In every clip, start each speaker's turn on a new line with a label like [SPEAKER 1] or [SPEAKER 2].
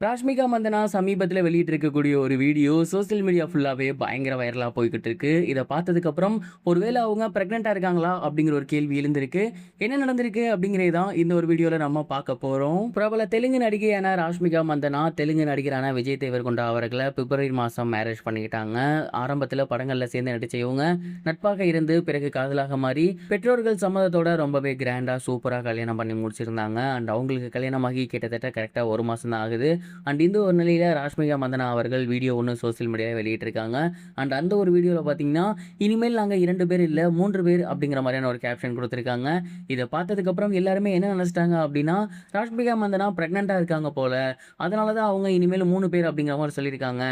[SPEAKER 1] ராஷ்மிகா மந்தனா சமீபத்தில வெளியிட்டிருக்கக்கூடிய ஒரு video social media ஃபுல்லாவே பயங்கர வைரலா போய்க்கிட்டு இருக்கு. இத பார்த்ததுக்கப்புறம், ஒருவேள அவங்க பிரெக்னன்ட்டா இருக்காங்களா? அப்படிங்கிற ஒரு கேள்வி எழுந்திருக்கு. என்ன நடந்திருக்கு? அப்படிங்கிறது தான் இந்த ஒரு வீடியோல நம்ம பார்க்க போறோம். பிரபல தெலுங்கு நடிகையான ராஷ்மிகா மந்தனா, தெலுங்கு நடிகரான விஜய் தேவரகொண்டா அவர்கள பிப்ரவரி மாசம் மேரேஜ் பண்ணிக்கிட்டாங்க. ஆரம்பத்தில படங்கள்ல சேர்ந்து நடிச்ச இவங்க, நட்பாக இருந்து பிறகு காதலாக மாறி, பெற்றோர்கள் சம்மதத்தோட ரொம்பவே கிராண்டா, சூப்பரா கல்யாணம் பண்ணி முடிச்சிருந்தாங்க. அண்ட் அவங்களுக்கு கல்யாணமாகி கிட்டத்தட்ட கரெக்ட்டா 1 மாசம் தான் ஆகுது. அண்ட் இந்த ஒரு நிலையில ராஷ்மிகா மந்தனா அவர்கள் வீடியோ ஒண்ணு சோசியல் மீடியால வெளியிட்டிருக்காங்க. அண்ட் அந்த ஒரு வீடியோல பார்த்தீங்கன்னா, "இனிமேல் நாங்க 2 பேர் இல்ல 3 பேர்" அப்படிங்கிற மாரியான ஒரு கேப்ஷன் குடுத்திருக்காங்க. இத பார்த்ததுக்கப்புறம் எல்லாருமே என்ன நெனச்சுட்டாங்க அப்படின்னா, ராஷ்மிகா மந்தனா பிரெக்னன்ட்டா இருக்காங்க போல. அதனால தான் அவங்க இனிமேல் 3 பேர் அப்படிங்கிற மாரி சொல்லியிருக்காங்க.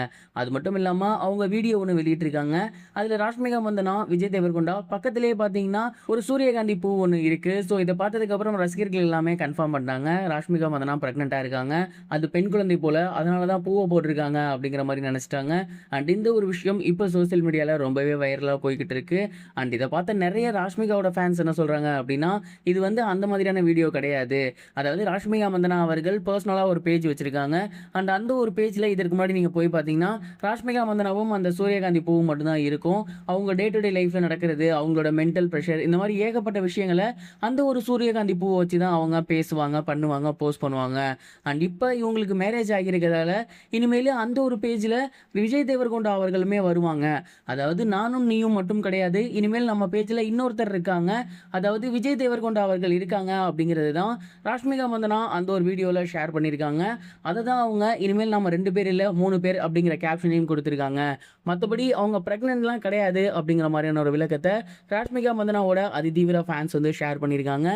[SPEAKER 1] அது மட்டும் இல்லாம அவங்க வீடியோ ஒண்ணு வெளியிட்டிருக்காங்க. அதுல ராஷ்மிகா மந்தனா, விஜய் தேவரகொண்டா பக்கத்திலேயே பார்த்தீங்கன்னா, ஒரு சூரியகாந்தி பூ ஒண்ணு இருக்கு. ஸோ இத பார்த்ததுக்கப்புறம் ரசிகர்கள் எல்லாமே கன்ஃபார்ம் பண்ணாங்க. ராஷ்மிகா மந்தனா பிரெக்னன்ட்டா இருக்காங்க. அது பெண் குழந்தை போல. அதனால தான் பூவ போட்டிருக்காங்க அப்படிங்கிற மாரி நெனச்சுட்டாங்க. அண்ட் இந்த ஒரு விஷயம் இப்ப சோசியல் மீடியால ரொம்பவே வைரலா போய்க்கிட்டு இருக்கு. அண்ட் இத பார்த்த நெறைய ராஷ்மிகாவோட ஃபேன்ஸ் என்ன சொல்றாங்க அப்படின்னா, இது வந்து அந்த மாதிரியான வீடியோ கிடையாது. அதாவது ராஷ்மிகா மந்தனா அவர்கள் பெர்சனலா ஒரு பேஜ் வச்சிருக்காங்க. அண்ட் அந்த ஒரு பேஜ்ல இதற்கு முன்னாடி நீங்க போய் பார்த்தீங்கன்னா, ராஷ்மிகா மந்தனாவும் அந்த சூரியகாந்தி பூவும் மட்டும் தான் இருக்கும். அவங்க டே டு டே லைஃப்ல நடக்கிறது, அவங்களோட மென்டல் பிரஷர் இந்த மாரி ஏகப்பட்ட விஷயங்கள அந்த ஒரு சூரியகாந்தி பூவ வச்சு தான் அவங்க பேசுவாங்க, பண்ணுவாங்க, போஸ்ட் பண்ணுவாங்க. அண்ட் இப்ப இவங்களுக்கு மேரேஜ் ஆகியிருக்கிறதால, இனிமேலு அந்த ஒரு பேஜ்ல விஜய் தேவரகொண்டா அவர்களுமே வருவாங்க. அதாவது நானும் நீயும் மட்டும் கிடையாது. இனிமேல் நம்ம பேஜ்ல இன்னொருத்தர் இருக்காங்க. அதாவது விஜய் தேவரகொண்டா அவர்கள் இருக்காங்க அப்படிங்கிறது தான் ராஷ்மிகா மந்தனா அந்த ஒரு வீடியோல ஷேர் பண்ணியிருக்காங்க. அத தான் அவங்க இனிமேல் நம்ம 2 பேர் இல்ல 3 பேர் அப்படிங்கிற கேப்ஷனையும் குடுத்திருக்காங்க. மத்தபடி அவங்க பிரெக்னன்ட்லாம் கிடையாது அப்படிங்கிற மாரியான ஒரு விளக்கத்த ராஷ்மிகா மந்தனாவோட அதிதீவிர ஃபேன்ஸ் வந்து ஷேர் பண்ணியிருக்காங்க.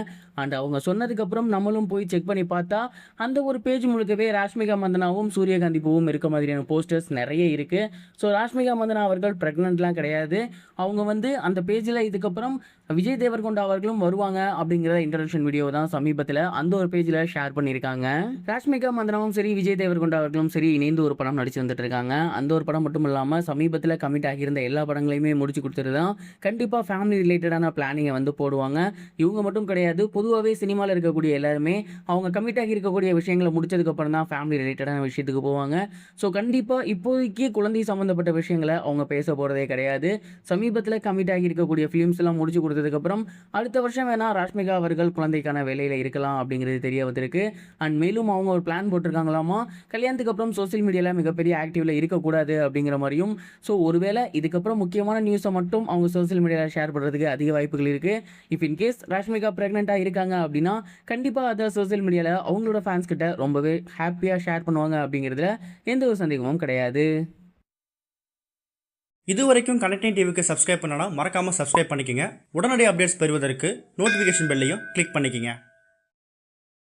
[SPEAKER 1] அண்ட் அவங்க சொன்னதுக்கப்புறம் நம்மளும் போய் செக் பண்ணி பார்த்தா, அந்த ஒரு பேஜ் முழுக்கவே ராஷ்மிகா மந்தனாவும், சூரியகாந்தி பூவும் இருக்க மாதிரியான போஸ்டர்ஸ் நெறைய இருக்கு. ஸோ ராஷ்மிகா மந்தனா அவர்கள் பிரெக்னன்ட்லாம் கிடையாது. அவங்க வந்து அந்த பேஜ்ல இதுக்கப்புறம் விஜய் தேவரகொண்டா அவர்களும் வருவாங்க அப்படிங்கிற இன்ட்ரோடக்ஷன் வீடியோ தான் சமீபத்தில அந்த ஒரு பேஜ்ல ஷேர் பண்ணியிருக்காங்க. ராஷ்மிகா மந்தனாவும் சரி, விஜய் தேவரகொண்டா அவர்களும் சரி இணைந்து ஒரு படம் நடிச்சு வந்துட்டு இருக்காங்க. அந்த ஒரு படம் மட்டும் இல்லாம சமீபத்தில கமிட் ஆகியிருந்த எல்லா படங்களையுமே முடிச்சு குடுத்துட்டு தான் கண்டிப்பா ஃபேமிலி ரிலேட்டடான பிளானிங்க வந்து போடுவாங்க. இவங்க மட்டும் கிடையாது. பொதுவாவே சினிமால இருக்கக்கூடிய எல்லாருமே அவங்க கமிட் ஆகி இருக்கக்கூடிய விஷயங்கள முடிச்சதுக்கு அப்புறம் தான் ஃபேமிலி ரிலேட்டடான விஷயத்துக்கு போவாங்க. ஸோ கண்டிப்பா இப்போதைக்கு குழந்தை சம்மந்தப்பட்ட விஷயங்கள அவங்க பேச போறதே கிடையாது. சமீபத்தில கமிட் ஆகி இருக்கக்கூடிய ஃபிலிம்ஸ்லாம் முடிச்சு குடுத்ததுக்கப்புறம், அடுத்த வருஷம் வேணா ராஷ்மிகா அவர்கள் குழந்தைக்கான வேலையில இருக்கலாம் அப்படிங்கிறது தெரிய வந்திருக்கு. அண்ட் மேலும் அவங்க ஒரு பிளான் போட்டிருக்காங்களாமா, கல்யாணத்துக்கு அப்புறம் சோசியல் மீடியால மிகப்பெரிய ஆக்டிவ்ல இருக்கக்கூடாது அப்படிங்கிற மாரியும். ஸோ ஒருவேள இதுக்கப்புறம் முக்கியமான நியூஸ மட்டும் அவங்க சோசியல் மீடியால ஷேர் பண்றதுக்கு அதிக வாய்ப்புகள் இருக்கு. இஃப் இன் கேஸ் ராஷ்மிகா பிரெக்னன்ட்டா இருக்காங்க அப்படின்னா, கண்டிப்பா அத சோசியல் மீடியால அவங்களோட ஃபேன்ஸ் கிட்ட ரொம்பவே ஹேப்பியா ஷேர் பண்ணுவாங்க அப்படிங்கிறதுல எந்த ஒரு சந்தேகமும் கிடையாது.
[SPEAKER 2] இதுவரைக்கும் கனெக்டிங் டிவிக்கு சப்ஸ்கிரைப் பண்ணனா மறக்காம சப்ஸ்கிரைப் பண்ணிக்கங்க. உடனடி அப்டேட்ஸ் பெறுவதற்கு நோட்டிஃபிகேஷன் பெல்லையும் கிளிக் பண்ணிக்கங்க.